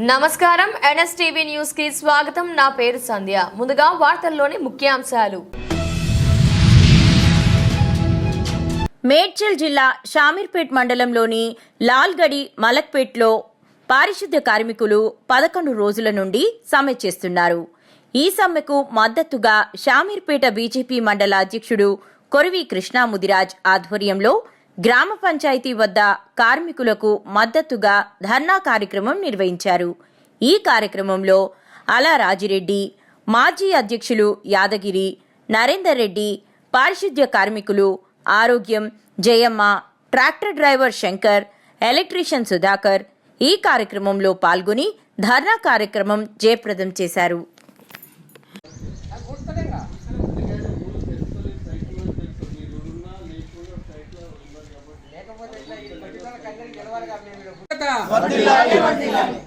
నమస్కారం NSTV news కి స్వాగతం. నా పేరు సంధ్య. ముందుగా వార్తల్లోని ముఖ్యాంశాలు. మేడ్చల్ జిల్లా షామీర్పేట్ మండలంలోని లాల్గడి మలక్పేట్లో పారిశుద్ధ్య కార్మికులు 11 రోజుల నుండి సమ్మె చేస్తున్నారు. ఈ సమ్మెకు మద్దతుగా షామీర్పేట బీజేపీ మండల అధ్యక్షుడు కొరివి కృష్ణముదిరాజ్ ఆధ్వర్యంలో గ్రామ పంచాయతీ వద్ద కార్మికులకు మద్దతుగా ధర్నా కార్యక్రమం నిర్వహించారు. ఈ కార్యక్రమంలో అలా రాజిరెడ్డి, మాజీ అధ్యక్షులు యాదగిరి, నరేందర్ రెడ్డి, పారిశుద్ధ్య కార్మికులు ఆరోగ్యం, Jayamma, tractor driver Shankar, electrician Sudhakar ఈ కార్యక్రమంలో పాల్గొని ధర్నా కార్యక్రమం జయప్రదం చేశారు.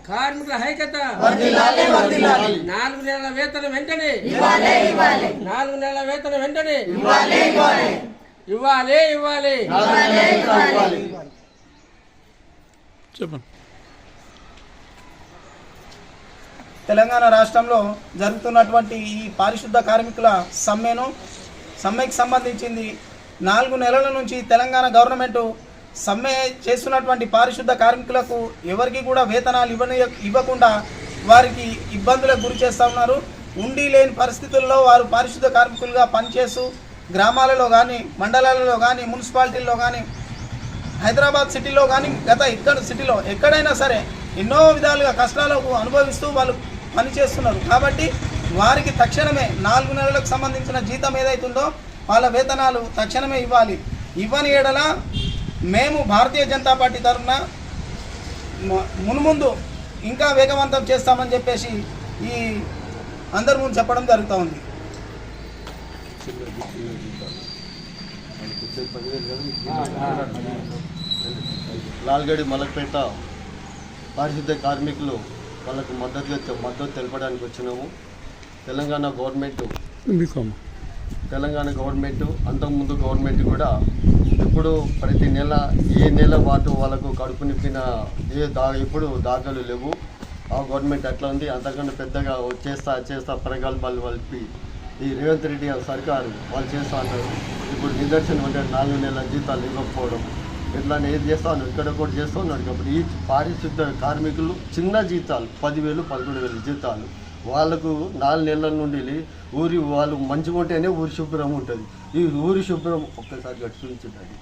కార్మికుల హైకత 4 నెలల వేతనం వెంటనే 4 నెలల వేతనం వెంటనే ఇవ్వాలి. చెప్పండి. తెలంగాణ రాష్ట్రంలో జరుగుతున్నటువంటి ఈ పారిశుద్ధ కార్మికుల సమ్మెకి సంబంధించింది 4 నెలల నుంచి తెలంగాణ గవర్నమెంట్ సమ్మె చేస్తున్నటువంటి పారిశుద్ధ కార్మికులకు ఎవరికి కూడా వేతనాలు ఇవ్వకుండా వారికి ఇబ్బందులకు గురి చేస్తూ ఉన్నారు. ఉండి లేని పరిస్థితుల్లో వారు పారిశుద్ధ కార్మికులుగా పనిచేస్తూ గ్రామాలలో కానీ, మండలాలలో కానీ, మున్సిపాలిటీల్లో కానీ, హైదరాబాద్ సిటీలో కానీ, సిటీలో ఎక్కడైనా సరే ఎన్నో విధాలుగా కష్టాలకు అనుభవిస్తూ వాళ్ళు పనిచేస్తున్నారు. కాబట్టి వారికి తక్షణమే 4 నెలలకు సంబంధించిన జీతం ఏదైతుందో వాళ్ళ వేతనాలు తక్షణమే ఇవ్వని ఎడల మేము భారతీయ జనతా పార్టీ తరఫున మున్ముందు ఇంకా వేగవంతం చేస్తామని చెప్పేసి ఈ అందరి ముందు చెప్పడం జరుగుతూ ఉంది. లాల్గడి మలక్పేట పారిశుద్ధ్య కార్మికులు వాళ్ళకు మద్దతు తెలపడానికి వచ్చినాము. తెలంగాణ గవర్నమెంట్ అంతకుముందు గవర్నమెంట్ కూడా ఇప్పుడు ప్రతి నెల ఏ నెల పాటు వాళ్ళకు కడుపు నింపిన ఇప్పుడు దాఖలు లేవు. ఆ గవర్నమెంట్ అట్లా ఉంది. అంతకన్నా పెద్దగా చేస్తా ప్రగల్భాలు కలిపి ఈ రేవంత్ రెడ్డి సర్కారు వాళ్ళు చేస్తూ ఉన్నారు. ఇప్పుడు నిదర్శనం అంటే 4 నెలల జీతాలు ఇవ్వకపోవడం, ఇట్లానే ఏది చేస్తూ ఉన్నారు, ఇక్కడ కూడా చేస్తూ ఉన్నాడు. కాబట్టి ఈ పారిశుద్ధ కార్మికులు చిన్న జీతాలు 10,000, 11,000 జీతాలు వాళ్ళకు 4 నెలల నుండి వాళ్ళు మంచిగా ఉంటేనే ఊరి శుభ్రం ఉంటుంది. ఈ ఊరి శుభ్రం ఒక్కసారి గట్టించుంటుంది.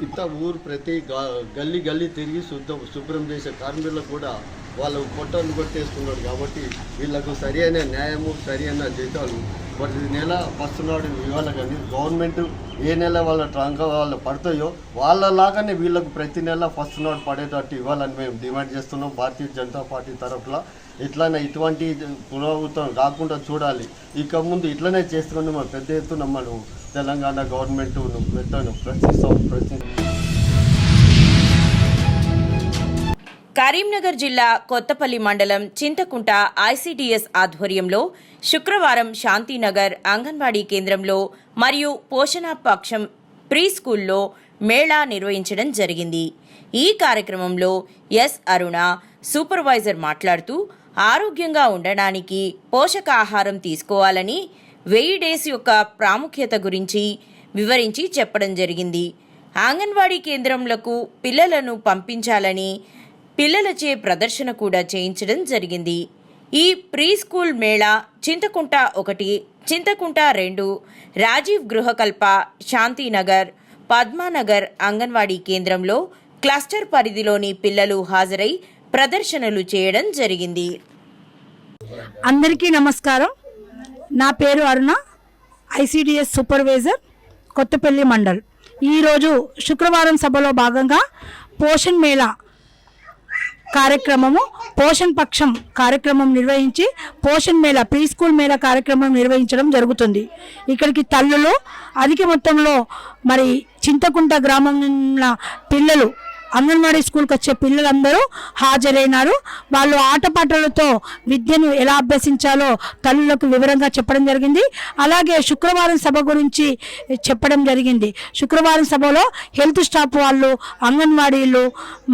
ఇంత ఊరు ప్రతి గల్లీ తిరిగి శుభ్రం చేసే కార్మికులకు కూడా వాళ్ళు పొట్టలు కొట్టేస్తున్నారు. కాబట్టి వీళ్ళకు సరి అయిన న్యాయము, సరి అయిన జీతాలు ప్రతి నెల వస్తున్నాడు ఇవాళ. కానీ గవర్నమెంట్ ఏ నెల వాళ్ళ ట్రంక్ వాళ్ళు పడతాయో వాళ్ళలాగానే వీళ్ళకు ప్రతి నెల ఫస్ట్ నాడు పడేటట్టు ఇవ్వాలని మేము డిమాండ్ చేస్తున్నాం భారతీయ జనతా పార్టీ తరఫున. ఇట్లానే ఇటువంటి పునరావృతం రాకుండా చూడాలి. ఇక ముందు ఇట్లనే చేస్తున్నాం. మన పెద్ద ఎత్తున మనం తెలంగాణ గవర్నమెంట్ ప్రశ్నిస్తాం. కరీంనగర్ జిల్లా కొత్తపల్లి మండలం చింతకుంట ఐసిడిఎస్ ఆధ్వర్యంలో శుక్రవారం శాంతినగర్ అంగన్వాడీ కేంద్రంలో మరియు పోషణ పక్షం ప్రీ స్కూల్లో మేళా నిర్వహించడం జరిగింది. ఈ కార్యక్రమంలో ఎస్ అరుణ సూపర్వైజర్ మాట్లాడుతూ ఆరోగ్యంగా ఉండడానికి పోషకాహారం తీసుకోవాలని 1000 డేస్ యొక్క ప్రాముఖ్యత గురించి వివరించి చెప్పడం జరిగింది. అంగన్వాడీ కేంద్రంలకు పిల్లలను పంపించాలని పిల్లలచే ప్రదర్శన కూడా చేయించడం జరిగింది. ఈ ప్రీ స్కూల్ మేళా చింతకుంట 1, చింతకుంట 2, రాజీవ్ గృహకల్ప, శాంతినగర్, పద్మానగర్ అంగన్వాడీ కేంద్రంలో క్లస్టర్ పరిధిలోని పిల్లలు హాజరై ప్రదర్శనలు చేయడం జరిగింది. అందరికీ నమస్కారం. నా పేరు అరుణ, ఐసిడిఎస్ సూపర్వైజర్, కొత్తపల్లి మండల్. ఈరోజు శుక్రవారం సభలో భాగంగా పోషణ్ మేళా కార్యక్రమము, పోషణ్ పక్షం కార్యక్రమం నిర్వహించి పోషణ్ మేళా ప్రీ స్కూల్ మేళా కార్యక్రమం నిర్వహించడం జరుగుతుంది. ఇక్కడికి తల్లులు అధిక మొత్తంలో మరి చింతకుంట గ్రామంలో పిల్లలు అంగన్వాడీ స్కూల్కి వచ్చే పిల్లలందరూ హాజరైనారు. వాళ్ళు ఆటపాటలతో విద్యను ఎలా అభ్యసించాలో తల్లులకు వివరంగా చెప్పడం జరిగింది. అలాగే శుక్రవారం సభ గురించి చెప్పడం జరిగింది. శుక్రవారం సభలో హెల్త్ స్టాఫ్ వాళ్ళు, అంగన్వాడీలు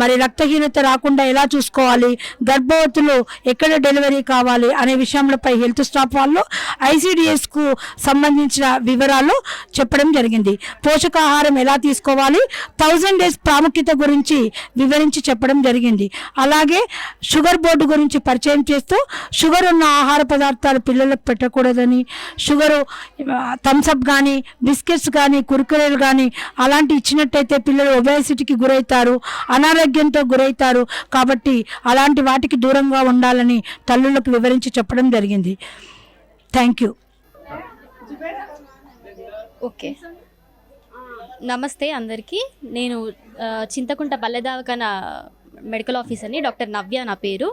మరి రక్తహీనత రాకుండా ఎలా చూసుకోవాలి, గర్భవతులు ఎక్కడ డెలివరీ కావాలి అనే విషయంపై హెల్త్ స్టాఫ్ వాళ్ళు ఐసిడిఎస్కు సంబంధించిన వివరాలు చెప్పడం జరిగింది. పోషకాహారం ఎలా తీసుకోవాలి, 1000 days ప్రాముఖ్యత గురించి వివరించి చెప్పడం జరిగింది. అలాగే షుగర్ బోర్డు గురించి పరిచయం చేస్తూ షుగర్ ఉన్న ఆహార పదార్థాలు పిల్లలకు పెట్టకూడదని, షుగరు థమ్స్అప్ కానీ బిస్కెట్స్ కానీ కుర్కురేలు కానీ అలాంటి ఇచ్చినట్టయితే పిల్లలు ఒబేసిటీకి గురవుతారు, అనారోగ్యంతో గురవుతారు. కాబట్టి అలాంటి వాటికి దూరంగా ఉండాలని తల్లులకు వివరించి చెప్పడం జరిగింది. Thank you. ఓకే, నమస్తే అందరికీ. నేను చింతకుంట బల్లెదావకాన మెడికల్ ఆఫీసర్ని, డాక్టర్ నవ్య నా పేరు.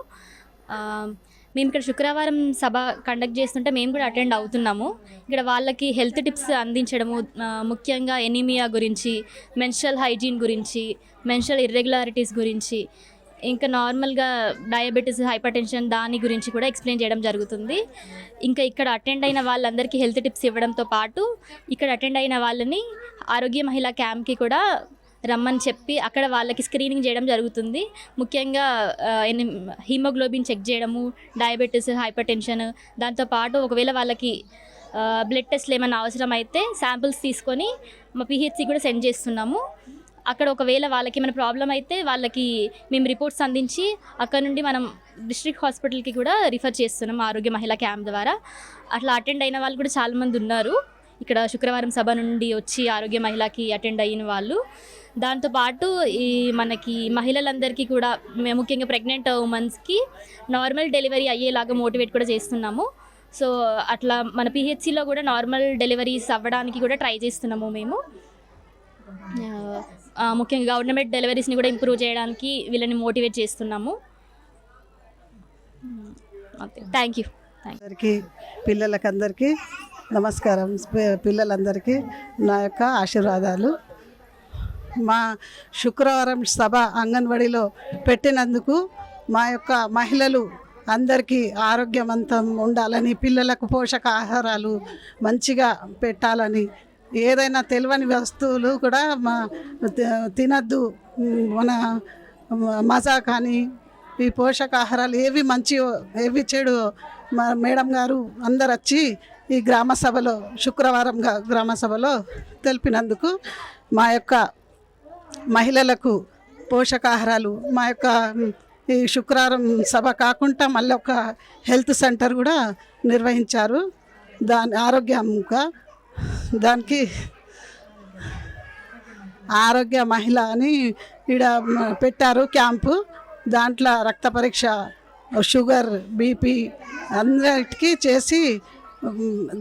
మేము ఇక్కడ శుక్రవారం సభ కండక్ట్ చేస్తుంటే మేము కూడా అటెండ్ అవుతున్నాము. ఇక్కడ వాళ్ళకి హెల్త్ టిప్స్ అందించడము, ముఖ్యంగా ఎనీమియా గురించి, మెన్స్ట్రల్ హైజీన్ గురించి, మెన్స్ట్రల్ ఇర్రెగ్యులారిటీస్ గురించి, ఇంకా నార్మల్గా డయాబెటీస్, హైపర్టెన్షన్ దాని గురించి కూడా ఎక్స్ప్లెయిన్ చేయడం జరుగుతుంది. ఇంకా ఇక్కడ అటెండ్ అయిన వాళ్ళందరికీ హెల్త్ టిప్స్ ఇవ్వడంతో పాటు ఇక్కడ అటెండ్ అయిన వాళ్ళని ఆరోగ్య మహిళా క్యాంప్కి కూడా రమ్మని చెప్పి అక్కడ వాళ్ళకి స్క్రీనింగ్ చేయడం జరుగుతుంది. ముఖ్యంగా హీమోగ్లోబిన్ చెక్ చేయడము, డయాబెటీస్, హైపర్టెన్షన్, దాంతోపాటు ఒకవేళ వాళ్ళకి బ్లడ్ టెస్ట్లు ఏమైనా అవసరమైతే శాంపిల్స్ తీసుకొని మా పిహెచ్సి కూడా సెండ్ చేస్తున్నాము. అక్కడ ఒకవేళ వాళ్ళకి ఏమైనా ప్రాబ్లం అయితే వాళ్ళకి మేము రిపోర్ట్స్ అందించి అక్కడ నుండి మనం డిస్ట్రిక్ట్ హాస్పిటల్కి కూడా రిఫర్ చేస్తున్నాం ఆరోగ్య మహిళా క్యాంప్ ద్వారా. అట్లా అటెండ్ అయిన వాళ్ళు కూడా చాలామంది ఉన్నారు ఇక్కడ శుక్రవారం సభ నుండి వచ్చి ఆరోగ్య మహిళకి అటెండ్ అయిన వాళ్ళు. దాంతోపాటు ఈ మనకి మహిళలందరికీ కూడా ముఖ్యంగా ప్రెగ్నెంట్ ఉమెన్స్కి నార్మల్ డెలివరీ అయ్యేలాగా మోటివేట్ కూడా చేస్తున్నాము. సో అట్లా మన పిహెచ్సిలో కూడా నార్మల్ డెలివరీస్ అవ్వడానికి కూడా ట్రై చేస్తున్నాము మేము. ముఖ్యంగా గవర్నమెంట్ డెలివరీస్ని కూడా ఇంప్రూవ్ చేయడానికి వీళ్ళని మోటివేట్ చేస్తున్నాము. Thank you. అందరికీ పిల్లలకందరికీ నమస్కారం. పిల్లలందరికీ నా యొక్క ఆశీర్వాదాలు. మా శుక్రవారం సభ అంగన్వాడీలో పెట్టినందుకు మా యొక్క మహిళలు అందరికీ ఆరోగ్యవంతం ఉండాలని, పిల్లలకు పోషకాహారాలు మంచిగా పెట్టాలని, ఏదైనా తెలియని వస్తువులు కూడా తినద్దు, మన మజా కానీ ఈ పోషకాహారాలు ఏవి మంచివో ఏవి చెడు మా మేడం గారు అందరు వచ్చి ఈ గ్రామ సభలో శుక్రవారం గ్రామ సభలో తెలిపినందుకు మా యొక్క మహిళలకు పోషకాహారాలు మా యొక్క ఈ శుక్రవారం సభ కాకుండా మళ్ళీ ఒక హెల్త్ సెంటర్ కూడా నిర్వహించారు. ఆరోగ్యంగా దానికి ఆరోగ్య మహిళ అని ఈడ పెట్టారు క్యాంపు. దాంట్లో రక్త పరీక్ష, షుగర్, బీపీ అందరికీ చేసి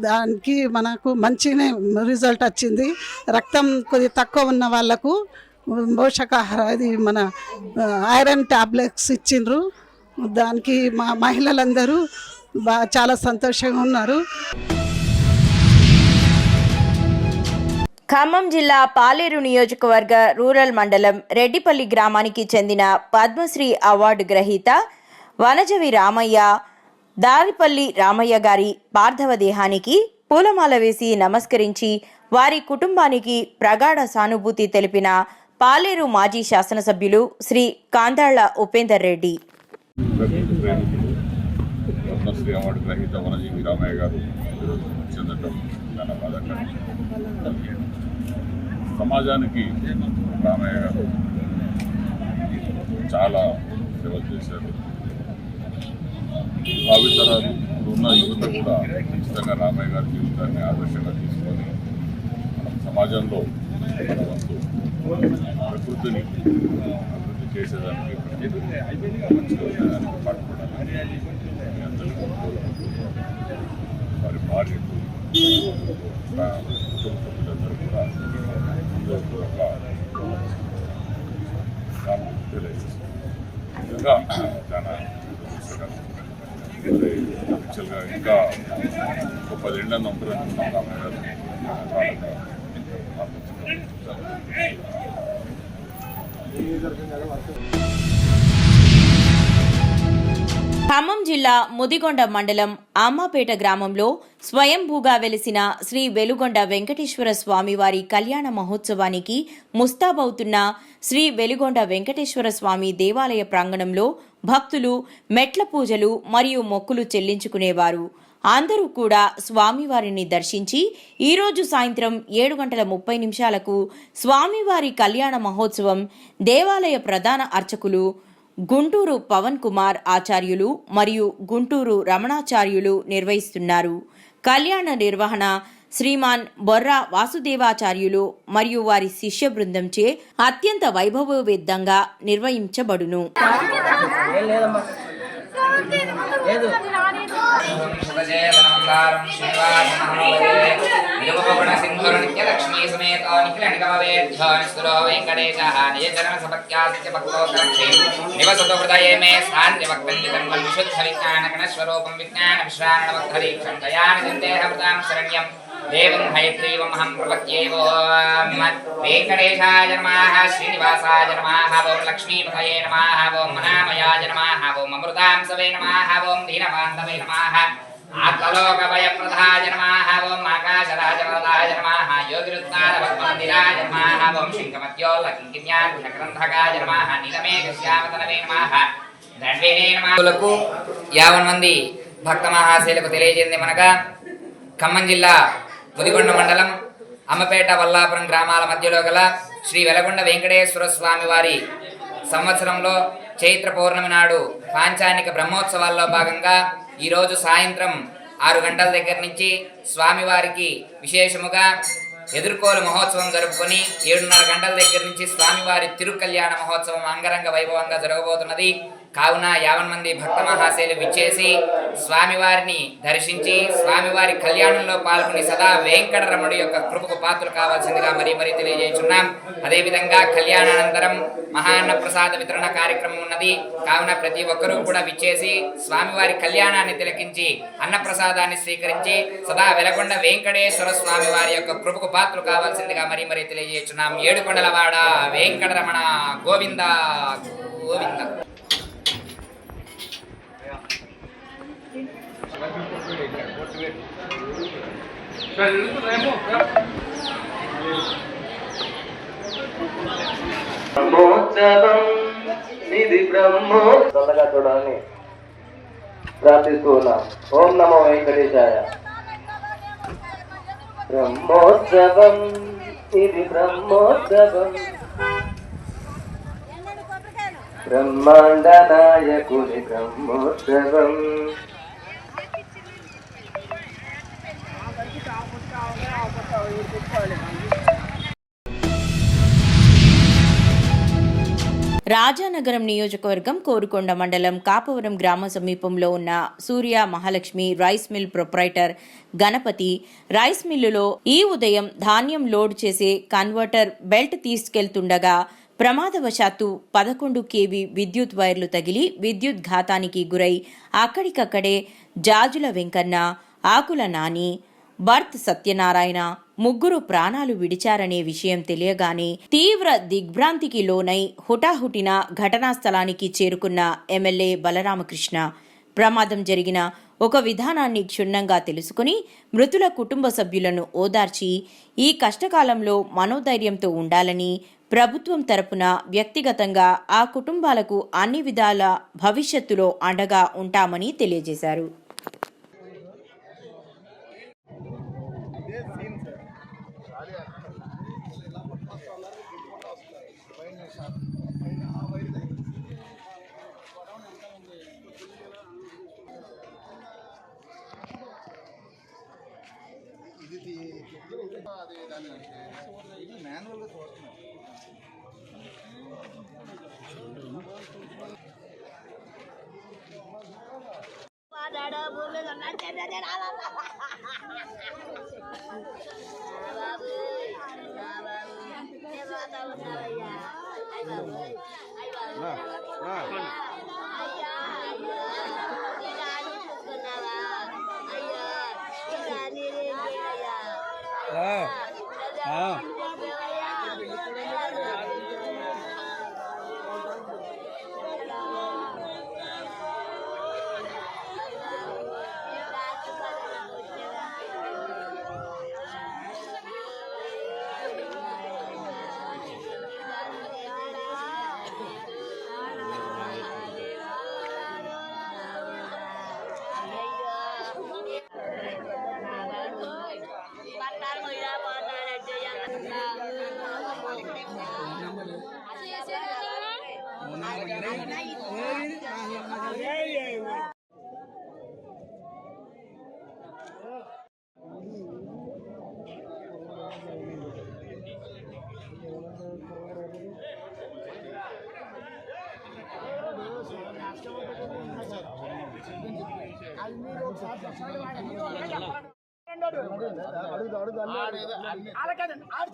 దానికి మనకు మంచిగానే రిజల్ట్ వచ్చింది. రక్తం కొద్దిగా తక్కువ ఉన్న వాళ్ళకు పోషకాహార ఇది మన ఐరన్ టాబ్లెట్స్ ఇచ్చిండ్రు. దానికి మా మహిళలందరూ చాలా సంతోషంగా ఉన్నారు. ఖమ్మం జిల్లా పాలేరు నియోజకవర్గ రూరల్ మండలం రెడ్డిపల్లి గ్రామానికి చెందిన పద్మశ్రీ అవార్డు గ్రహీత వనజవి రామయ్య, దారిపల్లి రామయ్య గారి పార్థివ దేహానికి పూలమాల వేసి నమస్కరించి వారి కుటుంబానికి ప్రగాఢ సానుభూతి తెలిపిన పాలేరు మాజీ శాసనసభ్యులు శ్రీ కాందాళ్ల ఉపేందర్ రెడ్డి. పద్మశ్రీ అవార్డు గ్రహీత వనజీవి రామయ్య గారు చెందడం చాలా బాధాకరం. సమాజానికి రామయ్య గారు చాలా సేవలు చేశారు. భావితరాలు ఉన్న యువత కూడా ఖచ్చితంగా రామయ్య గారి జీవితాన్ని ఆదర్శంగా తీసుకొని మనం సమాజంలో మన వంతు ప్రకృతిని అభివృద్ధి చేసేదానికి మంచిగా ఉండడానికి పాటుపడాలని మీ అందరికీ వారి భార్యకు కుటుంబ సభ్యులందరూ కూడా నిజంగా చాలా యాక్చువల్గా ఇంకా ఒక 10 ఏళ్ళని ఉంటున్నాం రామయ్య గారు. జిల్లా ముదిగొండ మండలం అమ్మపేట గ్రామంలో స్వయంభూగా వెలిసిన శ్రీ వెలుగొండ వెంకటేశ్వర స్వామివారి కళ్యాణ మహోత్సవానికి ముస్తాబవుతున్న శ్రీ వెలుగొండ వెంకటేశ్వర స్వామి దేవాలయ ప్రాంగణంలో భక్తులు మెట్ల పూజలు మరియు మొక్కులు చెల్లించుకునేవారు. అందరూ కూడా స్వామివారిని దర్శించి ఈరోజు సాయంత్రం 7:30 స్వామివారి కళ్యాణ మహోత్సవం దేవాలయ ప్రధాన అర్చకులు గుంటూరు పవన్ కుమార్ ఆచార్యులు మరియు గుంటూరు రమణాచార్యులు నిర్వహిస్తున్నారు. కళ్యాణ నిర్వహణ శ్రీమాన్ బొర్రా వాసుదేవాచార్యులు మరియు వారి శిష్య బృందంచే అత్యంత వైభవోపేతంగా నిర్వహించబడును. देवं हैत्रीवमहं प्रपद्येवो वेङ्कटेशाय नमः श्रीनिवासाय नमः ओं लक्ष्मीपतये नमः ओं मनामयाय नमः ओं अमृतांसवे नमः ओं दीनबान्धवे नमः आत्मलोकभयप्रदाय नमः ओं आकाशराजवरदाय नमः योगिरुद्धारपद्ममन्दिराय नमः ओं शृङ्गमद्योल्लकिङ्किन्याग्रन्थकाय नमः नीलमेघश्यामतनवे नमः दण्डिने नमः यावन् मंदी भक्त महाशैలకు తెలియజేయండి మనగా ఖమ్మం జిల్లా ముదిగొండ మండలం అమ్మపేట వల్లాపురం గ్రామాల మధ్యలో గల శ్రీ వెలగొండ వెంకటేశ్వర స్వామి వారి సంవత్సరంలో చైత్ర పౌర్ణమి నాడు పాంచానిక బ్రహ్మోత్సవాల్లో భాగంగా ఈరోజు సాయంత్రం 6 గంటల దగ్గర నుంచి స్వామివారికి విశేషముగా ఎదుర్కోలు మహోత్సవం జరుపుకొని 7:30 గంటల దగ్గర నుంచి స్వామివారి తిరుకల్యాణ మహోత్సవం అంగరంగ వైభవంగా జరగబోతున్నది. కావున 50 మంది భక్త మహాశైలు విచ్చేసి స్వామివారిని దర్శించి స్వామివారి కళ్యాణంలో పాల్గొని సదా వెంకటరమణుడి యొక్క కృపకు పాత్రలు కావాల్సిందిగా మరీ తెలియజేస్తున్నాం. అదేవిధంగా కళ్యాణానంతరం మహాన్న ప్రసాద వితరణ కార్యక్రమం ఉన్నది. కావున ప్రతి ఒక్కరూ కూడా విచ్చేసి స్వామివారి కళ్యాణాన్ని తిలకించి అన్నప్రసాదాన్ని స్వీకరించి సదా వెలగొండ వెంకటేశ్వర స్వామి వారి యొక్క కృపకు పాత్రలు కావాల్సిందిగా మరీ తెలియజేస్తున్నాం. ఏడుకొండలవాడ వెంకటరమణ గోవింద గోవింద. బ్రహ్మోత్సవం ఇది బ్రహ్మోత్సవంగా చూడాలని ప్రార్థిస్తూ ఉన్నాం. ఓం నమో వెంకటేశాయ. బ్రహ్మోత్సవం ఇది బ్రహ్మోత్సవం బ్రహ్మాండ నాయకుడి బ్రహ్మోత్సవం. రాజానగరం నియోజకవర్గం కోరుకొండ మండలం కాపవరం గ్రామ సమీపంలో ఉన్న Surya Mahalakshmi rice mill proprietor Ganapathi rice మిల్లులో ఈ ఉదయం ధాన్యం లోడ్ చేసే కన్వర్టర్ బెల్ట్ తీసుకెళ్తుండగా ప్రమాదవశాత్తు 11 kV విద్యుత్ వైర్లు తగిలి విద్యుత్ ఘాతానికి గురై అక్కడికక్కడే జాజుల వెంకన్న, ఆకుల నాని, భర్త్ సత్యనారాయణ ముగ్గురు ప్రాణాలు విడిచారనే విషయం తెలియగానే తీవ్ర దిగ్భ్రాంతికి లోనై హుటాహుటిన ఘటనా స్థలానికి చేరుకున్న ఎమ్మెల్యే బలరామకృష్ణ ప్రమాదం జరిగిన ఒక విధానాన్ని క్షుణ్ణంగా తెలుసుకుని మృతుల కుటుంబ సభ్యులను ఓదార్చి ఈ కష్టకాలంలో మనోధైర్యంతో ఉండాలని ప్రభుత్వం తరపున వ్యక్తిగతంగా ఆ కుటుంబాలకు అన్ని విధాల భవిష్యత్తులో అండగా ఉంటామని తెలియజేశారు.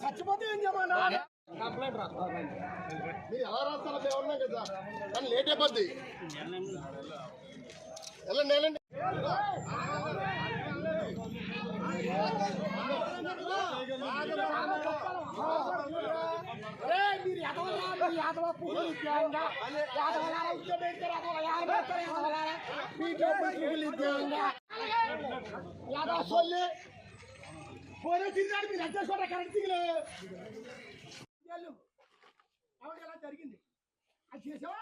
చచ్చిపోతే ఏం చేయమన్నా ఎలా రాస్తారో దేవున్నా కదా కానీ లేట్ అయిపోద్ది వెళ్ళండి వెళ్ళండి జరిగింది అది చేసావా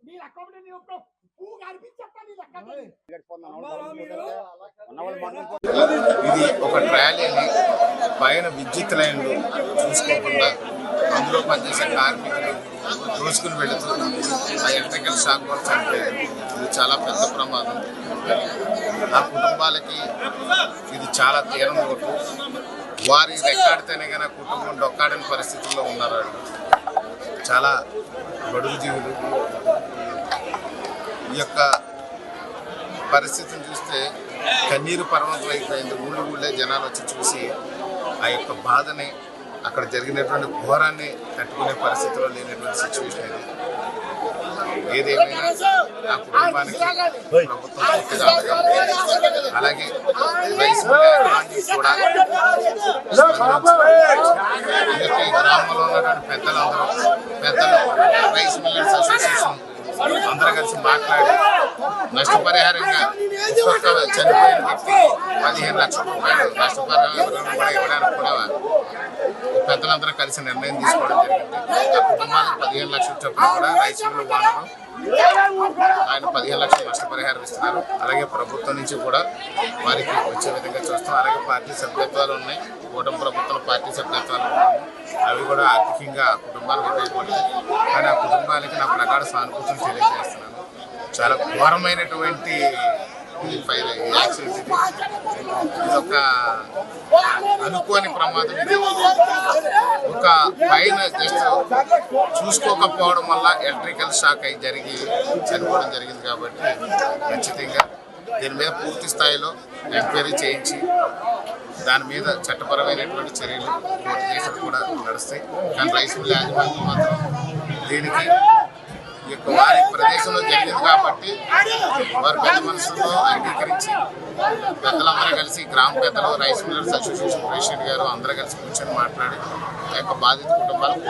మీరు అకౌంట్ పువ్వు కనిపించప్ప ఇది ఒక ట్రాలీని పైన విద్యుత్ లైన్లు చూసుకోకుండా అందులో పనిచేసే కార్మికులు దోసుకుని వెళుతూ ఆ ఎలక్ట్రికల్ షాక్ వల్ల చనిపోయారు. ఇది చాలా పెద్ద ప్రమాదం. ఆ కుటుంబాలకి ఇది చాలా తీరం లోటు. వారి రెక్కాడితేనే కానీ కుటుంబం డొక్కాడని పరిస్థితుల్లో ఉన్నారు. చాలా బడుగు జీవులు. ఈ యొక్క పరిస్థితిని చూస్తే కన్నీరు పర్వతం అయిపోయింది. ఊళ్ళే జనాలు వచ్చి చూసి ఆ యొక్క బాధని, అక్కడ జరిగినటువంటి ఘోరాన్ని తట్టుకునే పరిస్థితిలో లేనటువంటి సిచ్యువేషన్ ఇది. ఏదేమైనా ఆ కుటుంబానికి ప్రభుత్వం పూర్తిగా అలాగే రైస్ మిల్ కూడా ఈ గ్రామంలో ఉన్నటువంటి పెద్దలు రైస్ మిల్లర్స్ అసోసియేషన్ అందరూ కలిసి మాట్లాడి నష్టపరిహారంగా ఒక్కొక్క చనిపోయిన వ్యక్తికి 15 లక్షల రూపాయలు నష్టపరిహారం కూడా ఇవ్వడానికి కూడా పెద్దలందరూ కలిసి నిర్ణయం తీసుకోవడం జరిగింది. ఆ కుటుంబానికి 15 లక్షల చొప్పున కూడా రైస్ మిల్లు వాడడం ఆయన 15 లక్షల నష్టపరిహారం ఇస్తున్నారు. అలాగే ప్రభుత్వం నుంచి కూడా వారికి వచ్చే విధంగా చూస్తాం. అలాగే పార్టీ సభ్యత్వాలు ఉన్నాయి. కూటమి ప్రభుత్వం పార్టీ సభ్యత్వాలు ఉన్నాయి. అవి కూడా ఆర్థికంగా ఆ కుటుంబానికి ఉపయోగపడతాయి. కానీ ఆ కుటుంబానికి నా ప్రగాఢ సానుభూతిని తెలియజేస్తున్నాను. చాలా ఘోరమైనటువంటి యాక్సిడెంట్. ఇది ఒక అనుకోని ప్రమాదం. ఇది ఒక పైన జస్ట్ చూసుకోకపోవడం వల్ల ఎలక్ట్రికల్ షాక్ అయి జరిగి చనిపోవడం జరిగింది. కాబట్టి ఖచ్చితంగా దీని మీద పూర్తి స్థాయిలో ఎంక్వైరీ చేయించి దాని మీద చట్టపరమైనటువంటి చర్యలు కోర్టు కేసులు కూడా నడుస్తాయి. కానీ రైస్ మిల్ యాజమాన్యం మాత్రం దీనికి ఈ యొక్క వారి ప్రదేశంలో జరిగింది కాబట్టి వారు పెద్ద మనసులో అంగీకరించి పెద్దలందరూ కలిసి గ్రామ పెద్దలు, రైస్ మిల్లర్స్ అసోసియేషన్ ప్రెసిడెంట్ గారు అందరూ కలిసి కూర్చొని మాట్లాడి ఆ యొక్క బాధిత కుటుంబాలకు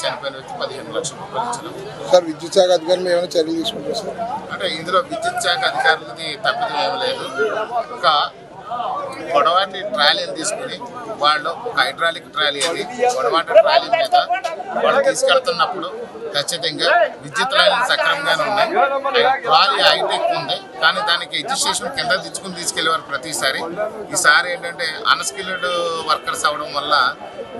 చనిపోయిన వ్యక్తి 15 లక్షల రూపాయలు ఇచ్చడం. సార్ విద్యుత్ శాఖ అధికారులు ఏమైనా చర్యలు తీసుకుంటారు సార్? అంటే ఇందులో విద్యుత్ శాఖ అధికారులది తప్పిదం ఏమి లేదు. ఒక పొడవాటి ట్రాలీని తీసుకుని వాళ్ళు ఒక హైడ్రాలిక్ ట్రాలీ అది పొడవాటి ట్రాలీ మీద వాళ్ళు తీసుకెళ్తున్నప్పుడు ఖచ్చితంగా విద్యుత్ లైన్లు సక్రమంగానే ఉన్నాయి. ట్రాలీ హైటెక్ ఉంది కానీ దానికి ఎడ్యుకేషన్ కింద తెచ్చుకుని తీసుకెళ్లేవారు ప్రతిసారి. ఈసారి ఏంటంటే అన్స్కిల్డ్ వర్కర్స్ అవ్వడం వల్ల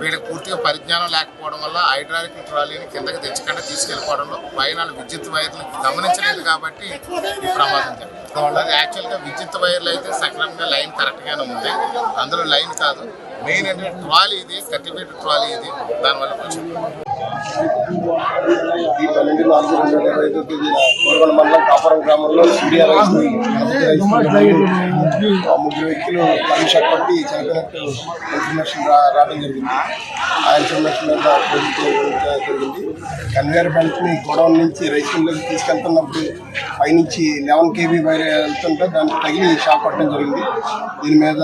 వీళ్ళకి పూర్తిగా పరిజ్ఞానం లేకపోవడం వల్ల హైడ్రాలిక్ ట్రాలీని కిందకి తెచ్చకుండా తీసుకెళ్ళిపోవడంలో పైన విద్యుత్ వైర్లు గమనించలేదు కాబట్టి ఈ ప్రమాదం జరిగింది. యాక్చువల్గా విద్యుత్ వైర్లు అయితే సక్రమంగా లైన్ కరెక్ట్గానే ఉంది. అందులో లైన్ కాదు, మెయిన్ ఏంటంటే ట్రాలీ ఇది 30 ఫీట్ ట్రాలీ ఇది. దానివల్ల కొంచెం ఈ 12/4/2025 కోరగొండ మండలం కాపురం గ్రామంలో సూర్య రైస్ ముగ్గురు వ్యక్తులు కమిషన్ పట్టి చనిపోయినట్టు ఇన్ఫర్మేషన్ రావడం జరిగింది. ఆ ఇన్ఫర్మేషన్ మీద జరిగింది. కన్వేయర్ బెల్ట్ని గోడౌన్ నుంచి రైస్ మిల్లోకి తీసుకెళ్తున్నప్పుడు పైనుంచి 11 kV వైర్ వెళ్తుంటే దానికి తగిలి షాక్ కొట్టడం జరిగింది. దీని మీద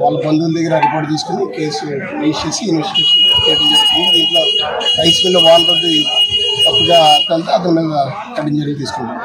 వాళ్ళ బంధువుల దగ్గర రిపోర్ట్ తీసుకుని కేసు రిజిస్టర్ చేసి ఇన్వెస్టిగేషన్ చేయడం జరిగింది. దీంట్లో రైస్ మిల్ ఓనర్ తప్పుగా అతని మీద కఠిన చర్యలు తీసుకున్నాం.